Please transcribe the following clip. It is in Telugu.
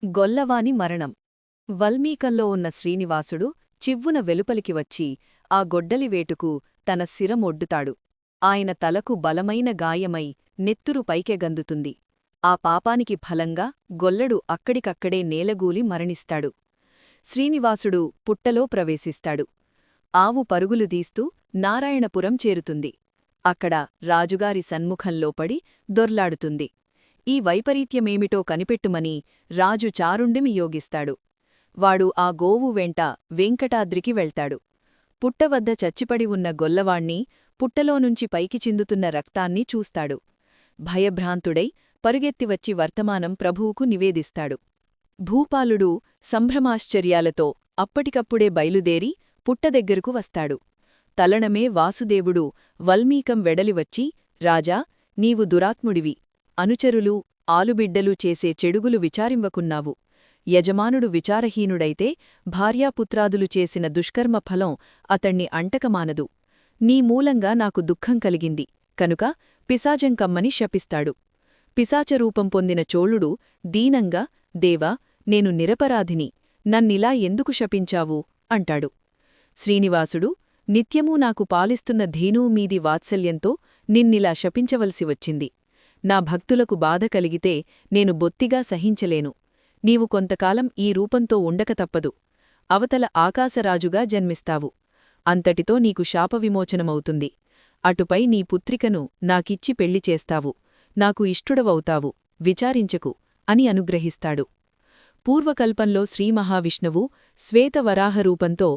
గొల్లవాని మరణం. వల్మీకంలో ఉన్న శ్రీనివాసుడు చివ్వున వెలుపలికి వచ్చి ఆ గొడ్డలివేటుకు తన శిరమొడ్డుతాడు. ఆయన తలకు బలమైన గాయమై నెత్తురు పైకెగందుతుంది. ఆ పాపానికి ఫలంగా గొల్లడు అక్కడికక్కడే నేలగూలి మరణిస్తాడు. శ్రీనివాసుడు పుట్టలో ప్రవేశిస్తాడు. ఆవు పరుగులు తీస్తూ నారాయణపురం చేరుతుంది. అక్కడ రాజుగారి సన్ముఖంలో పడి దొర్లాడుతుంది. ఈ వైపరీత్యమేమిటో కనిపెట్టుమని రాజు చారుండిమి యోగిస్తాడు. వాడు ఆ గోవు వెంట వెంకటాద్రికి వెళ్తాడు. పుట్టవద్ద చచ్చిపడి ఉన్న గొల్లవాణ్ణి, పుట్టలోనుంచి పైకి చిందుతున్న రక్తాన్ని చూస్తాడు. భయభ్రాంతుడై పరుగెత్తివచ్చి వర్తమానం ప్రభువుకు నివేదిస్తాడు. భూపాలుడు సంభ్రమాశ్చర్యాలతో అప్పటికప్పుడే బయలుదేరి పుట్టదెగ్గరకు వస్తాడు. తలణమే వాసుదేవుడు వల్మీకం వెడలివచ్చి, రాజా, నీవు దురాత్ముడివి. అనుచరులు, ఆలుబిడ్డలు చేసే చెడుగులు విచారింవకున్నావు. యజమానుడు విచారహీనుడైతే భార్యాపుత్రాదులు చేసిన దుష్కర్మ ఫలం అతణ్ణి అంటకమానదు. నీ మూలంగా నాకు దుఃఖం కలిగింది కనుక పిశాచం కమ్మని శపిస్తాడు. పిశాచరూపం పొందిన చోళుడు దీనంగా, దేవా, నేను నిరపరాధిని, నన్నిలా ఎందుకు శపించావు అంటాడు. శ్రీనివాసుడు, నిత్యమూ నాకు పాలిస్తున్న ధీనువు మీది వాత్సల్యంతో నిన్నిలా శపించవలసి వచ్చింది. నా భక్తులకు బాధ కలిగితే నేను బొత్తిగా సహించలేను. నీవు కొంతకాలం ఈ రూపంతో ఉండక తప్పదు. అవతల ఆకాశరాజుగా జన్మిస్తావు. అంతటితో నీకు శాపవిమోచనమవుతుంది. అటుపై నీ పుత్రికను నాకిచ్చి పెళ్లి చేస్తావు. నాకు ఇష్టుడవవుతావు, విచారించకు అని అనుగ్రహిస్తాడు. పూర్వకల్పంలో శ్రీమహావిష్ణువు శ్వేతవరాహరూపంతో